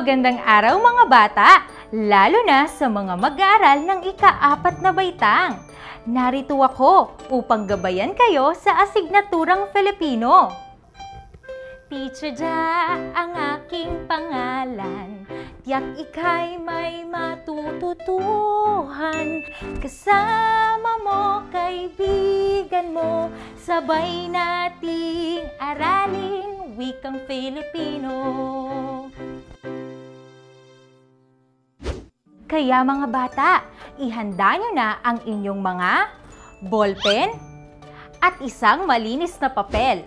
Magandang araw mga bata, lalo na sa mga mag-aaral ng ika-4 na baitang. Narito ako upang gabayan kayo sa asignaturang Filipino. Teacher Ja ang aking pangalan, tiyak ika'y may matututuhan. Kasama mo, kaibigan mo, sabay nating aralin wikang Filipino. Kaya mga bata, ihanda nyo na ang inyong mga ballpen at isang malinis na papel.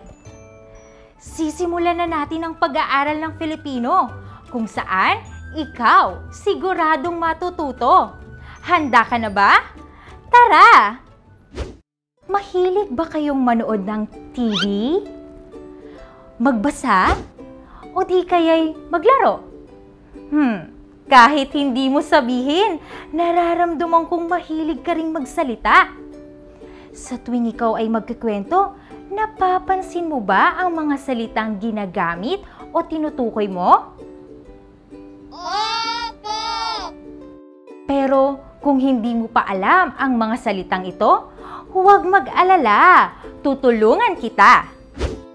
Sisimulan na natin ang pag-aaral ng Filipino, kung saan ikaw siguradong matututo. Handa ka na ba? Tara! Mahilig ba kayong manood ng TV? Magbasa? O di kaya'y maglaro? Kahit hindi mo sabihin, nararamdaman kong mahilig ka ring magsalita. Sa tuwing ikaw ay magkikwento, napapansin mo ba ang mga salitang ginagamit o tinutukoy mo? Opo! Pero kung hindi mo pa alam ang mga salitang ito, huwag mag-alala, tutulungan kita.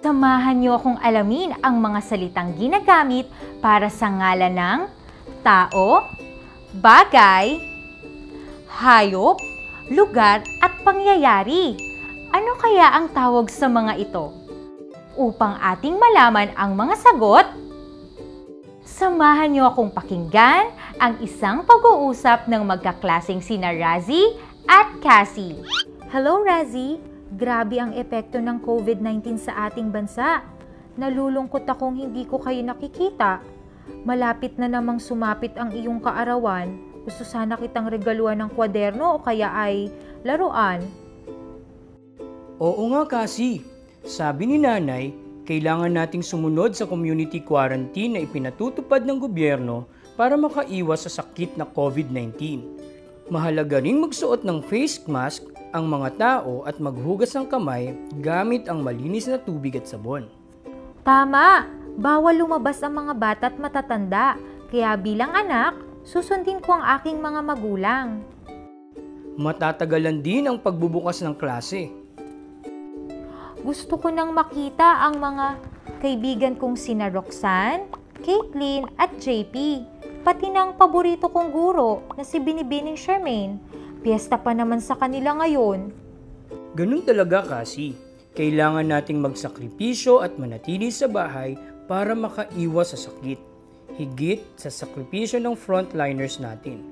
Samahan niyo akong alamin ang mga salitang ginagamit para sa ngalan ng tao, bagay, hayop, lugar at pangyayari. Ano kaya ang tawag sa mga ito? Upang ating malaman ang mga sagot, samahan niyo akong pakinggan ang isang pag-uusap ng magkaklaseng sina Razzie at Cassie. Hello Razzie! Grabe ang epekto ng COVID-19 sa ating bansa. Nalulungkot akong hindi ko kayo nakikita. Malapit na namang sumapit ang iyong kaarawan. Gusto sana kitang regaluhan ng kwaderno o kaya ay laruan. Oo nga Cassie. Sabi ni Nanay, kailangan nating sumunod sa community quarantine na ipinatutupad ng gobyerno para makaiwas sa sakit na COVID-19. Mahalaga ring magsuot ng face mask ang mga tao at maghugas ng kamay gamit ang malinis na tubig at sabon. Tama! Bawal lumabas ang mga bata at matatanda, kaya bilang anak, susundin ko ang aking mga magulang. Matatagalan din ang pagbubukas ng klase. Gusto ko nang makita ang mga kaibigan kong sina Roxanne, Caitlin at JP, pati ng paborito kong guro na si Binibining Charmaine. Piyesta pa naman sa kanila ngayon. Ganun talaga Cassie. Kailangan nating magsakripisyo at manatili sa bahay para makaiwas sa sakit. Higit sa sakripisyo ng frontliners natin.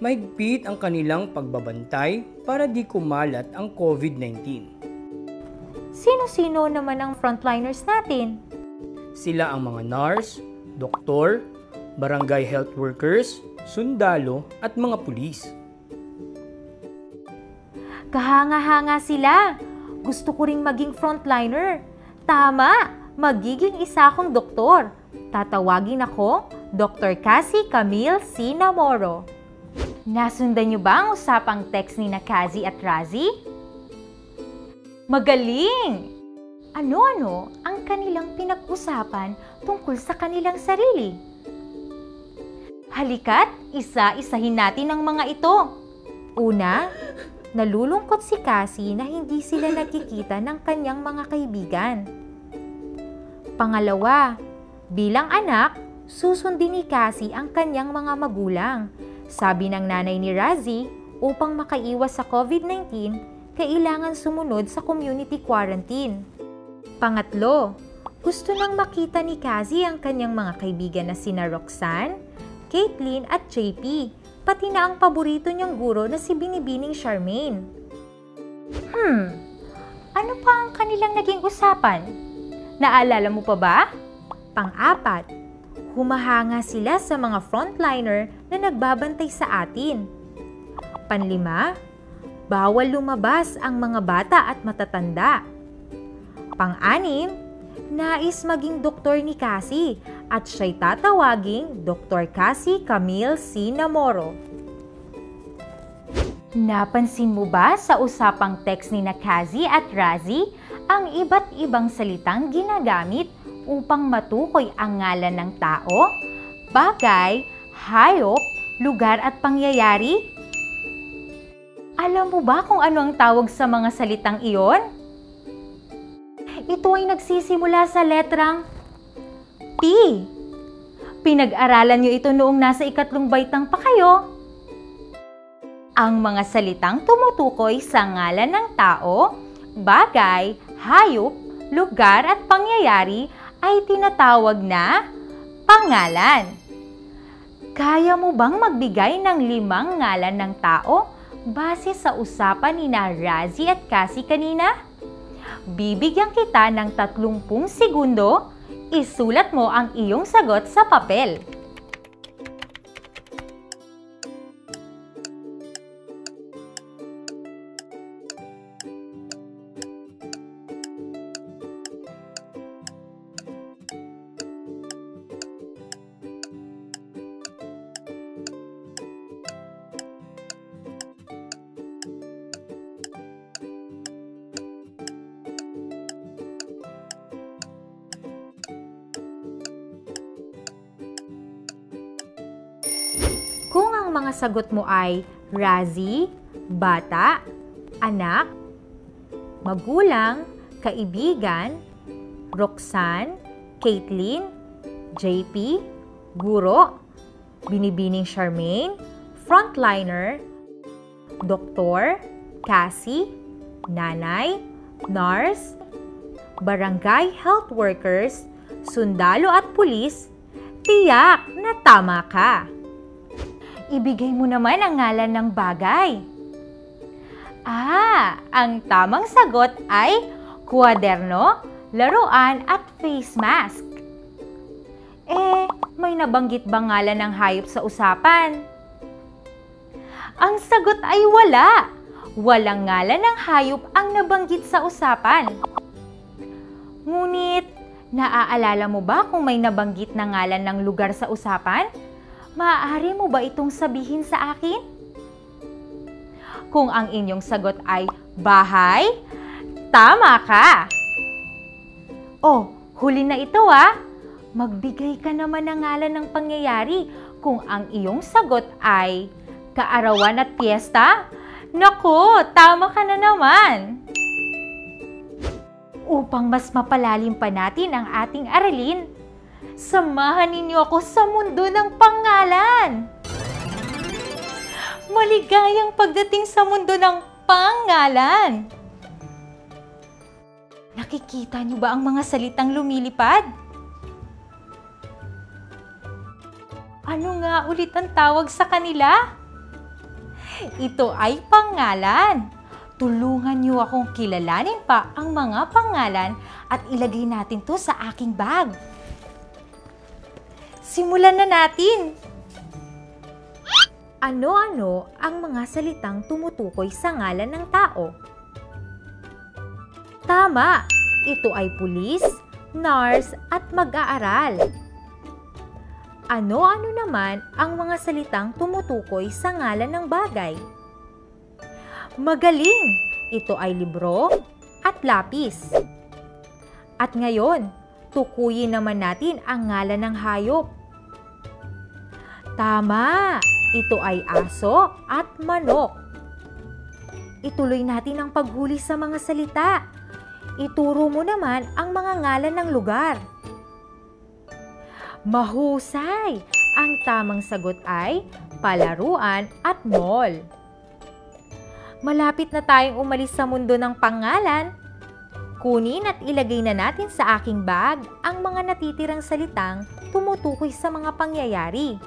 Mahigpit ang kanilang pagbabantay para di kumalat ang COVID-19. Sino-sino naman ang frontliners natin? Sila ang mga nurse, doktor, barangay health workers, sundalo at mga pulis. Kahanga-hanga sila. Gusto ko ring maging frontliner. Tama! Magiging isa akong doktor. Tatawagin ako Dr. Cassie Camille C. Namoro. Nasundan niyo ba ang usapang text ni na Cassie at Razzie? Magaling! Ano-ano ang kanilang pinag-usapan tungkol sa kanilang sarili? Halika't isa-isahin natin ang mga ito. Una, nalulungkot si Cassie na hindi sila nagkikita ng kanyang mga kaibigan. Pangalawa, bilang anak, susundin ni Cassie ang kanyang mga magulang. Sabi ng nanay ni Razzie, upang makaiwas sa COVID-19, kailangan sumunod sa community quarantine. Pangatlo, gusto nang makita ni Cassie ang kanyang mga kaibigan na sina Roxanne, Caitlin at JP, pati na ang paborito niyang guro na si Binibining Charmaine. Ano pa ang kanilang naging usapan? Naalala mo pa ba? Pang-apat, humahanga sila sa mga frontliner na nagbabantay sa atin. Panlima, bawal lumabas ang mga bata at matatanda. Pang-anim, nais maging doktor ni Cassie at siya'y tatawaging Dr. Cassie Camille C. Namoro. Napansin mo ba sa usapang text ni na Cassie at Razzie ang iba't ibang salitang ginagamit upang matukoy ang ngalan ng tao, bagay, hayop, lugar at pangyayari? Alam mo ba kung ano ang tawag sa mga salitang iyon? Ito ay nagsisimula sa letrang P. Pinag-aralan niyo ito noong nasa 3 baitang pa kayo. Ang mga salitang tumutukoy sa ngalan ng tao, bagay, hayop, lugar at pangyayari ay tinatawag na pangalan. Kaya mo bang magbigay ng 5 ngalan ng tao base sa usapan ni Razi at Cassie kanina? Bibigyan kita ng 30 segundo. Isulat mo ang iyong sagot sa papel. Kung ang mga sagot mo ay Razi, bata, anak, magulang, kaibigan, Roxanne, Caitlin, JP, guro, binibining Charmaine, frontliner, doktor, Cassie, nanay, nurse, barangay health workers, sundalo at pulis, tiyak na tama ka. Ibigay mo naman ang ngalan ng bagay. Ang tamang sagot ay kwaderno, laruan at face mask. May nabanggit ba ngalan ng hayop sa usapan? Ang sagot ay wala. Walang ngalan ng hayop ang nabanggit sa usapan. Ngunit, naaalala mo ba kung may nabanggit na ngalan ng lugar sa usapan? Maaari mo ba itong sabihin sa akin? Kung ang inyong sagot ay bahay, tama ka! Huli na ito Magbigay ka naman ng ngalan ng pangyayari kung ang iyong sagot ay kaarawan at piyesta. Naku, tama ka na naman! Upang mas mapalalim pa natin ang ating aralin, samahan ninyo ako sa mundo ng pangalan. Maligayang pagdating sa mundo ng pangalan. Nakikita niyo ba ang mga salitang lumilipad? Ano nga ulit ang tawag sa kanila? Ito ay pangalan. Tulungan niyo akong kilalanin pa ang mga pangalan at ilagay natin to sa aking bag. Simulan na natin! Ano-ano ang mga salitang tumutukoy sa ngalan ng tao? Tama! Ito ay pulis, nurse at mag-aaral. Ano-ano naman ang mga salitang tumutukoy sa ngalan ng bagay? Magaling! Ito ay libro at lapis. At ngayon, tukuyin naman natin ang ngalan ng hayop. Tama! Ito ay aso at manok. Ituloy natin ang paghuli sa mga salita. Ituro mo naman ang mga ngalan ng lugar. Mahusay! Ang tamang sagot ay palaruan at mall. Malapit na tayong umalis sa mundo ng pangalan. Kunin at ilagay na natin sa aking bag ang mga natitirang salitang tumutukoy sa mga pangyayari.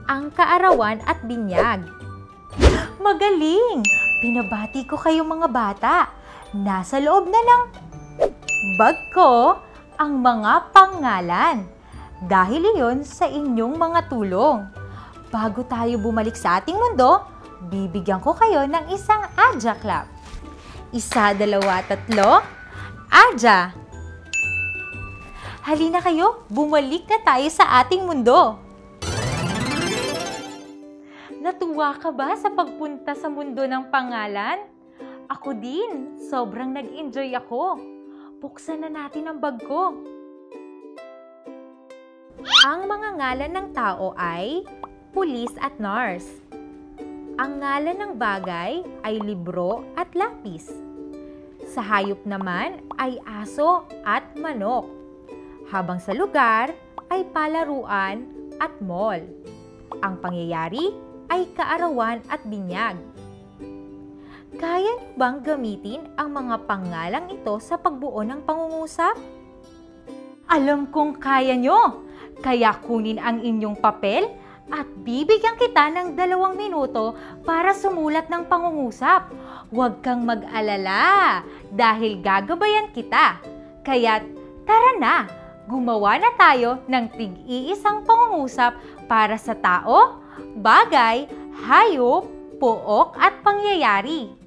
Ang kaarawan at binyag. Magaling! Pinabati ko kayo mga bata. Nasa loob na ng bag ko ang mga pangalan. Dahil iyon sa inyong mga tulong. Bago tayo bumalik sa ating mundo, bibigyan ko kayo ng isang Adja clap. 1, 2, 3, Adja! Halina kayo, bumalik na tayo sa ating mundo. Natuwa ka ba sa pagpunta sa mundo ng pangalan? Ako din, sobrang nag-enjoy ako. Buksan na natin ang bag ko. Ang mga ngalan ng tao ay pulis at nurse. Ang ngalan ng bagay ay libro at lapis. Sa hayop naman ay aso at manok. Habang sa lugar ay palaruan at mall. Ang pangyayari ay kaarawan at binyag. Kaya niyo bang gamitin ang mga pangalang ito sa pagbuo ng pangungusap? Alam kong kaya nyo! Kaya kunin ang inyong papel at bibigyan kita ng 2 minuto para sumulat ng pangungusap. Huwag kang mag-alala dahil gagabayan kita. Kaya't tara na! Gumawa na tayo ng tig-iisang pangungusap para sa tao, bagay, hayop, pook at pangyayari.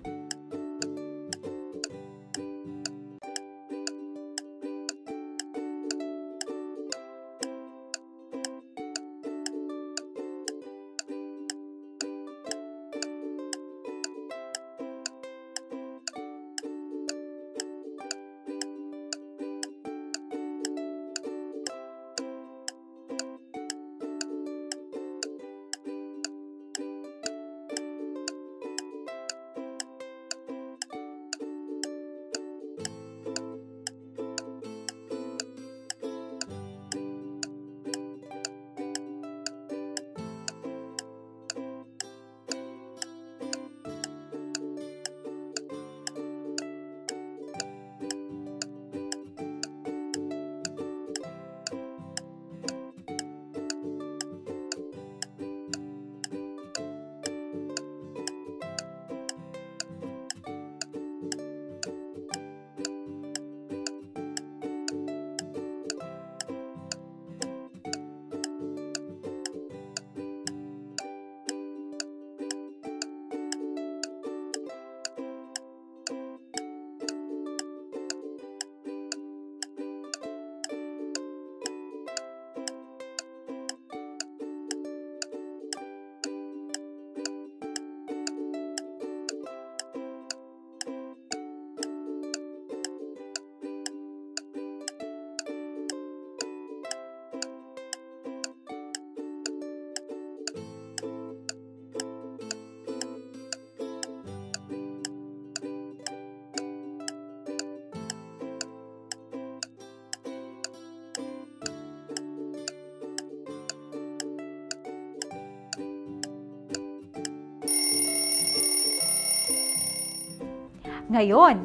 Ngayon,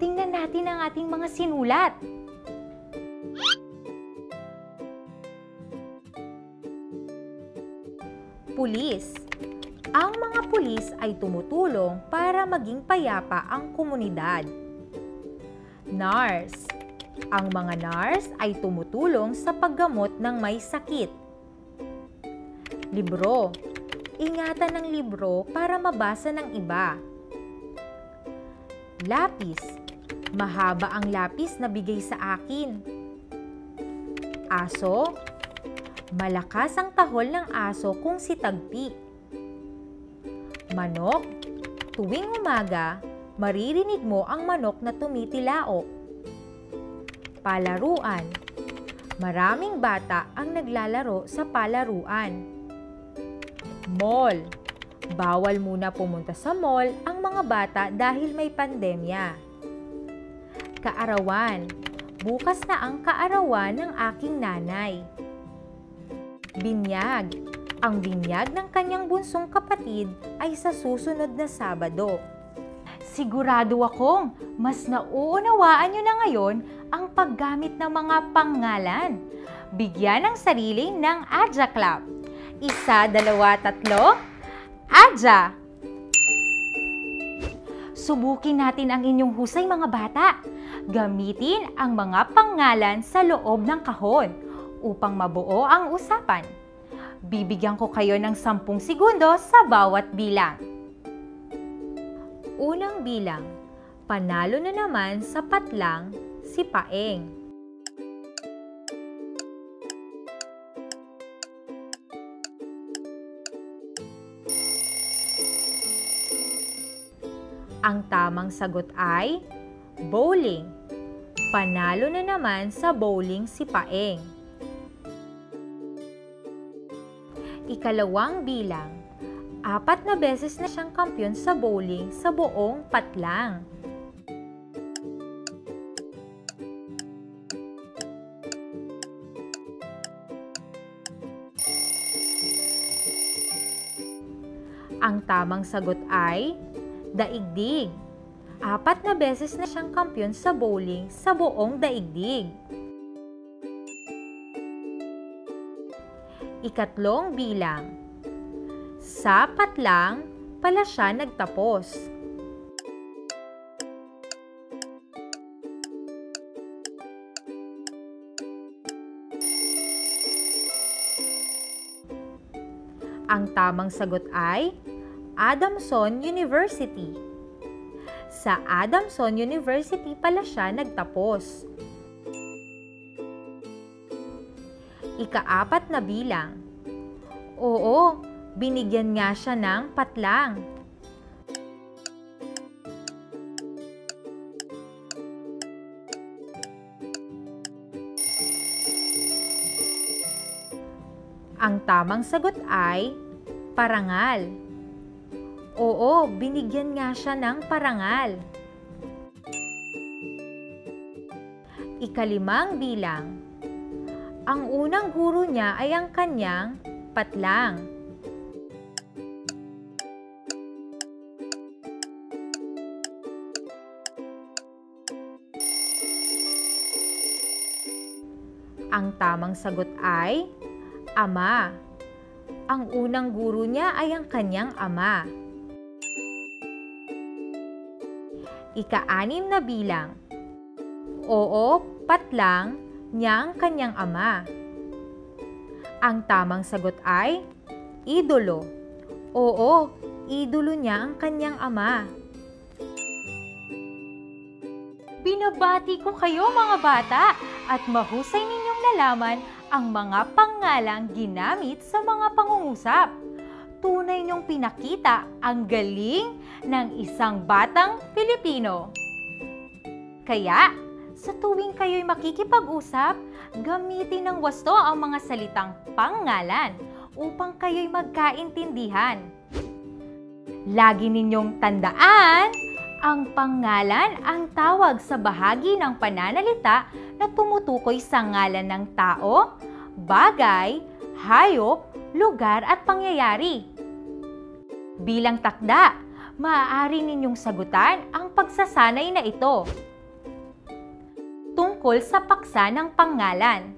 tingnan natin ang ating mga sinulat. Pulis. Ang mga pulis ay tumutulong para maging payapa ang komunidad. Nurse. Ang mga nurse ay tumutulong sa paggamot ng may sakit. Libro. Ingatan ng libro para mabasa ng iba. Lapis. Mahaba ang lapis na bigay sa akin. Aso. Malakas ang tahol ng aso kung sitagpi. Manok. Tuwing umaga, maririnig mo ang manok na tumitilaok. Palaruan. Maraming bata ang naglalaro sa palaruan. Mall. Bawal muna pumunta sa mall ang mga bata dahil may pandemya. Kaarawan. Bukas na ang kaarawan ng aking nanay. Binyag. Ang binyag ng kanyang bunsong kapatid ay sa susunod na Sabado. Sigurado akong mas nauunawaan nyo na ngayon ang paggamit ng mga pangalan. Bigyan ng sarili ng Adja Clap. 1, 2, 3. Adja! Subukin natin ang inyong husay mga bata. Gamitin ang mga pangalan sa loob ng kahon upang mabuo ang usapan. Bibigyan ko kayo ng 10 segundo sa bawat bilang. Unang bilang, panalo na naman sa patlang si Paeng. Ang tamang sagot ay bowling. Panalo na naman sa bowling si Paeng. Ikalawang bilang, 4 na beses na siyang kampiyon sa bowling sa buong patlang. Ang tamang sagot ay daigdig. 4 na beses na siyang kampiyon sa bowling sa buong daigdig. Ikatlong bilang, sa patlang pala siya nagtapos. Ang tamang sagot ay Adamson University. Sa Adamson University pala siya nagtapos. Ika-4 na bilang, oo, binigyan nga siya ng patlang. Ang tamang sagot ay parangal. Oo, binigyan nga siya ng parangal. Ika-5 bilang, ang unang guro niya ay ang kanyang patlang. Ang tamang sagot ay ama. Ang unang guro niya ay ang kanyang ama. Ika-6 na bilang, oo, patlang niya ang kanyang ama. Ang tamang sagot ay idolo. Oo, idolo niya ang kanyang ama. Binabati ko kayo mga bata at mahusay ninyong nalaman ang mga pangalang ginamit sa mga pangungusap. Tunay niyong pinakita ang galing ng isang batang Pilipino. Kaya, sa tuwing kayo'y makikipag-usap, gamitin ng wasto ang mga salitang pangalan upang kayo'y magkaintindihan. Lagi ninyong tandaan, ang pangalan ang tawag sa bahagi ng pananalita na tumutukoy sa ngalan ng tao, bagay, hayop, lugar at pangyayari. Bilang takda, maaari ninyong sagutan ang pagsasanay na ito tungkol sa paksa ng pangalan.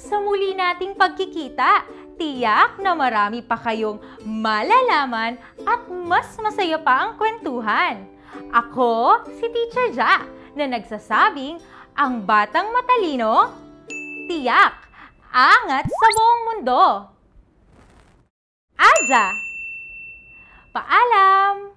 Sa muli nating pagkikita, tiyak na marami pa kayong malalaman at mas masaya pa ang kwentuhan. Ako, si Teacher Ja, na nagsasabing ang batang matalino, tiyak, angat sa buong mundo. Aja! Paalam!